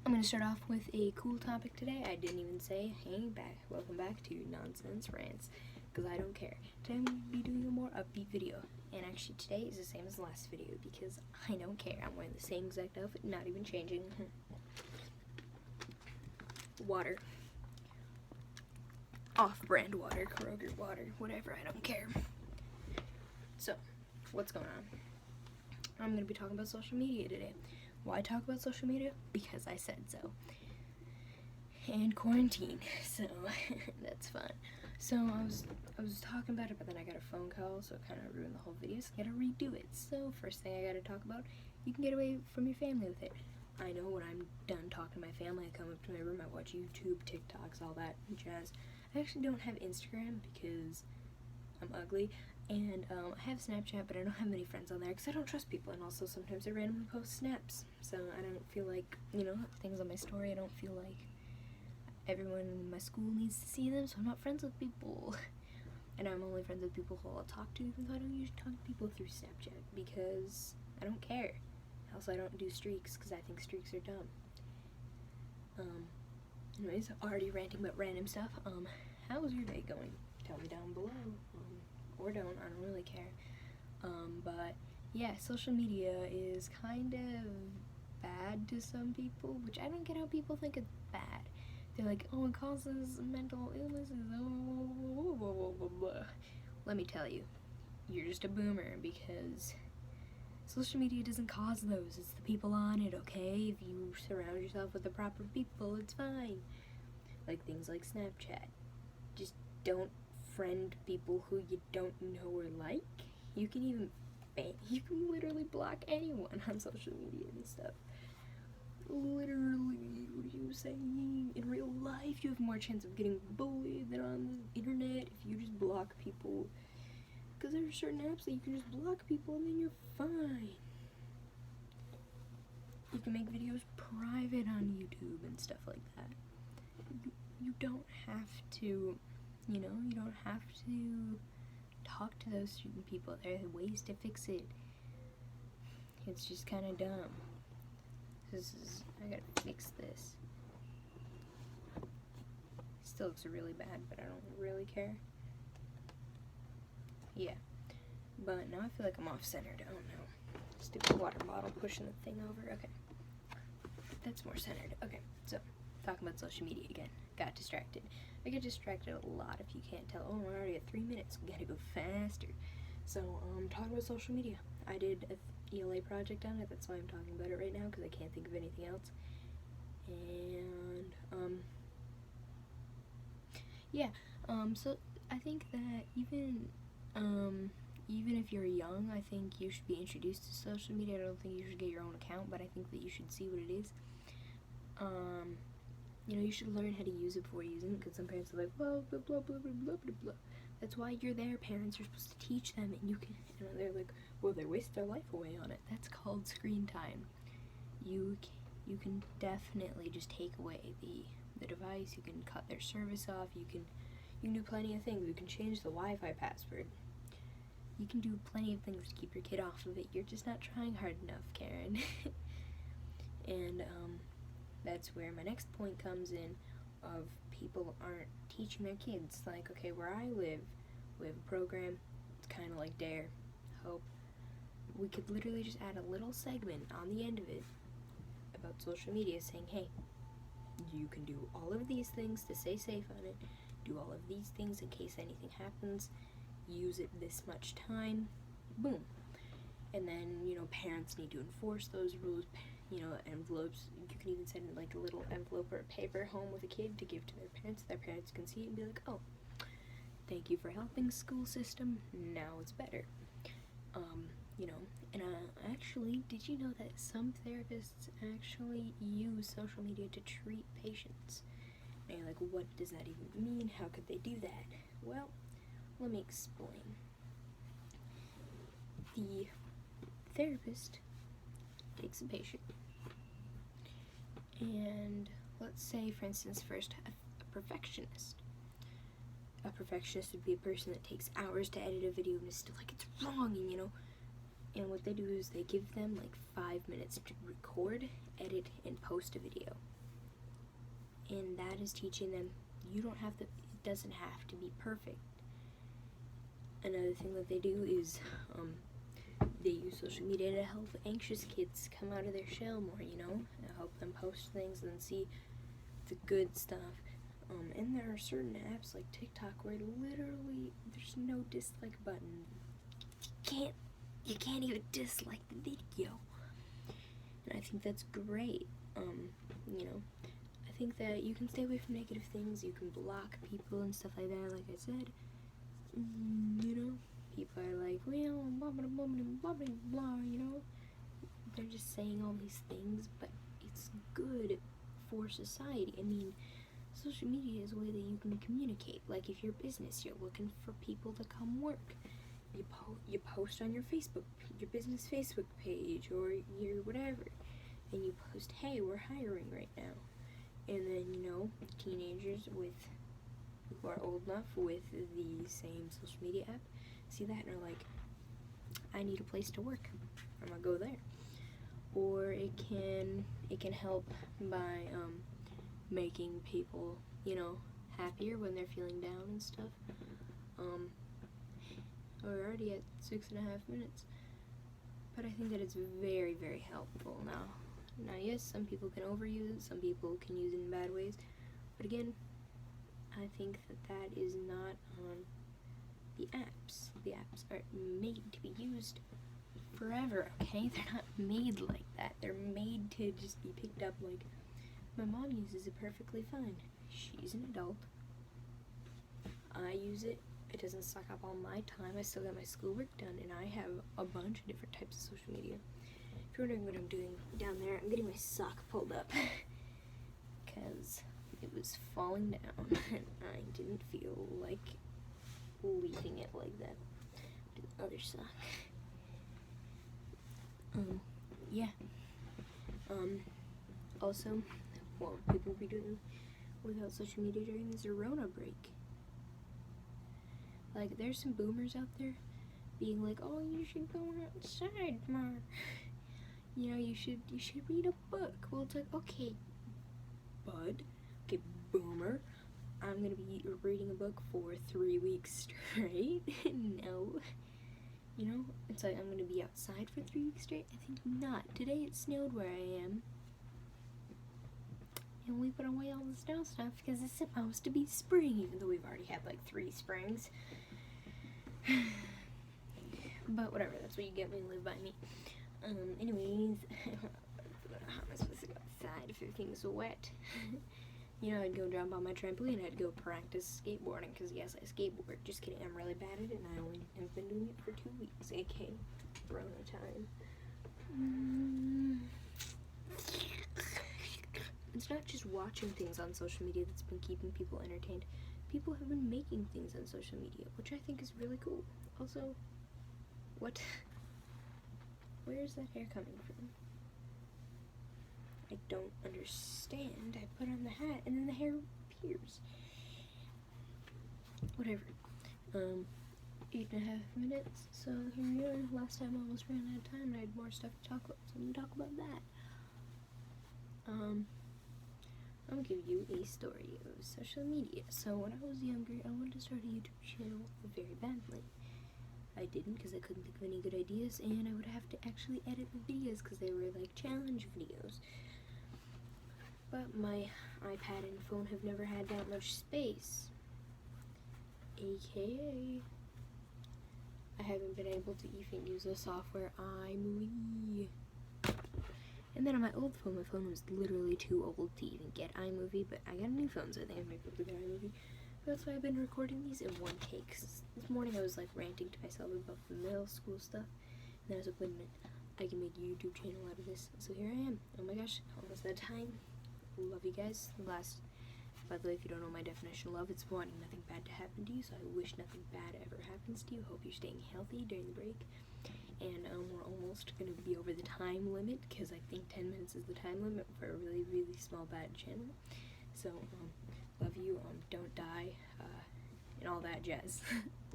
I'm going to start off with a cool topic today. I didn't even say, hey, welcome back to Nonsense Rants, because I don't care. Today I'm going to be doing a more upbeat video, and actually today is the same as the last video, because I don't care. I'm wearing the same exact outfit, not even changing. Water. Off-brand water, Kroger water, whatever, I don't care. So, what's going on? I'm going to be talking about social media today. Why talk about social media? Because I said so. And quarantine, so that's fun. So I was talking about it, but then I got a phone call, so it kind of ruined the whole video, so I gotta redo it. So first thing I gotta talk about, you can get away from your family with it. I know when I'm done talking to my family, I come up to my room, I watch YouTube, TikToks, all that jazz. I actually don't have Instagram because I'm ugly, and I have Snapchat, but I don't have many friends on there because I don't trust people, and also sometimes I randomly post snaps, so I don't feel like, things on my story, I don't feel like everyone in my school needs to see them, so I'm not friends with people. And I'm only friends with people who I'll talk to, even though I don't usually talk to people through Snapchat, because I don't care. Also, I don't do streaks, because I think streaks are dumb. Anyways, already ranting about random stuff. How was your day going? Tell me down below. Or don't, I don't really care. But yeah, social media is kind of bad to some people, which I don't get how people think it's bad. They're like, oh, it causes mental illnesses, Let me tell you, you're just a boomer, because social media doesn't cause those, it's the people on it, okay? If you surround yourself with the proper people, it's fine. Like things like Snapchat. Just don't friend people who you don't know or like. You can literally block anyone on social media and stuff. Literally, what are you saying? In real life, you have more chance of getting bullied than on the internet if you just block people. Because there are certain apps that you can just block people and then you're fine. You can make videos private on YouTube and stuff like that. You don't have to, you don't have to talk to those certain people. There are ways to fix it. It's just kind of dumb. I gotta fix this. Still looks really bad, but I don't really care. Yeah. But now I feel like I'm off-centered. I don't know. Stupid water bottle pushing the thing over. Okay. That's more centered. Okay, so talking about social media again. Got distracted. I get distracted a lot, if you can't tell. Oh, we're already at 3 minutes. We gotta go faster. So, talking about social media. I did a ELA project on it. That's why I'm talking about it right now, because I can't think of anything else. And, yeah. So I think that even if you're young, I think you should be introduced to social media. I don't think you should get your own account, but I think that you should see what it is. You should learn how to use it before using it, because some parents are like, well, blah, blah, blah, blah, blah, blah, blah. That's why you're there. Parents are supposed to teach them, and they're like, well, they waste their life away on it. That's called screen time. You can definitely just take away the device. You can cut their service off. You can do plenty of things. You can change the Wi-Fi password. You can do plenty of things to keep your kid off of it. You're just not trying hard enough, Karen. And that's where my next point comes in, of people aren't teaching their kids. Like, okay, where I live, we have a program. It's kind of like Dare, Hope. We could literally just add a little segment on the end of it about social media, saying, hey, you can do all of these things to stay safe on it. Do all of these things in case anything happens. Use it this much time. Boom. And then, parents need to enforce those rules. Envelopes. You can even send like a little envelope or a paper home with a kid to give to their parents. Their parents can see it and be like, oh, thank you for helping, school system. Now it's better. And actually, did you know that some therapists actually use social media to treat patients? And you're like, what does that even mean? How could they do that? Well, let me explain. The therapist takes a patient, and let's say, for instance, first, a perfectionist. A perfectionist would be a person that takes hours to edit a video and is still like, it's wrong, and what they do is they give them like 5 minutes to record, edit, and post a video. And that is teaching them you don't have to, it doesn't have to be perfect. Another thing that they do is they use social media to help anxious kids come out of their shell more, you know, help them post things and see the good stuff. And there are certain apps like TikTok where literally there's no dislike button. You can't even dislike the video. And I think that's great. You know, I think that you can stay away from negative things, you can block people and stuff like that, like I said. You know, people are like, well, blah, blah, blah, blah, blah, blah, you know. They're just saying all these things, but it's good for society. I mean, social media is a way that you can communicate. Like if you're a business, you're looking for people to come work. You post on your business Facebook page or your whatever, and you post, hey, we're hiring right now. And then, you know, teenagers who are old enough with the same social media app see that and are like, I need a place to work, I'm gonna go there. Or it can help by making people, you know, happier when they're feeling down and stuff. We're already at 6.5 minutes, but I think that it's very, very helpful now. Yes, some people can overuse it, some people can use it in bad ways, but again, I think that is not on the apps. The apps are made to be used forever, okay? They're not made like that. They're made to just be picked up like, my mom uses it perfectly fine. She's an adult. I use it. It doesn't suck up all my time. I still got my schoolwork done, and I have a bunch of different types of social media. If you're wondering what I'm doing down there, I'm getting my sock pulled up because it was falling down, and I didn't feel like leaving it like that. Do the other sock. Yeah. Also, what will people be doing without social media during this Rona break? Like, there's some boomers out there being like, oh, you should go outside more. You know, you should read a book. Well, it's like, okay, bud, okay, boomer, I'm gonna be reading a book for 3 weeks straight. No. You know, it's like, I'm gonna be outside for 3 weeks straight? I think not. Today it snowed where I am. And we put away all the snow stuff because it's supposed to be spring, even though we've already had like 3 springs. But whatever, that's what you get when you live by me. Anyways, how am I supposed to go outside if everything's wet? You know, I'd go jump on my trampoline, I'd go practice skateboarding, because yes, I skateboard. Just kidding, I'm really bad at it, and I only have been doing it for 2 weeks, aka Rona time. It's not just watching things on social media that's been keeping people entertained. People have been making things on social media, which I think is really cool. Also, what? Where is that hair coming from? I don't understand. I put on the hat and then the hair appears. Whatever. 8.5 minutes. So here we are. Last time I almost ran out of time and I had more stuff to talk about. So I'm gonna talk about that. I'm gonna give you a story of social media. So when I was younger, I wanted to start a YouTube channel very badly. I didn't because I couldn't think of any good ideas, and I would have to actually edit the videos because they were like challenge videos. But my iPad and phone have never had that much space. AKA, I haven't been able to even use the software iMovie. And then on my old phone, my phone was literally too old to even get iMovie, but I got a new phone, so I think I'm able to get iMovie. That's why I've been recording these in one take. This morning I was like ranting to myself about the middle school stuff, and then I was like, wait a minute, I can make a YouTube channel out of this. So here I am. Oh my gosh, almost that time. Love you guys. By the way, if you don't know my definition of love, it's wanting nothing bad to happen to you, so I wish nothing bad ever happens to you. Hope you're staying healthy during the break. And we're almost going to be over the time limit, because I think 10 minutes is the time limit for a really, really small bad channel. So, love you, don't die, and all that jazz.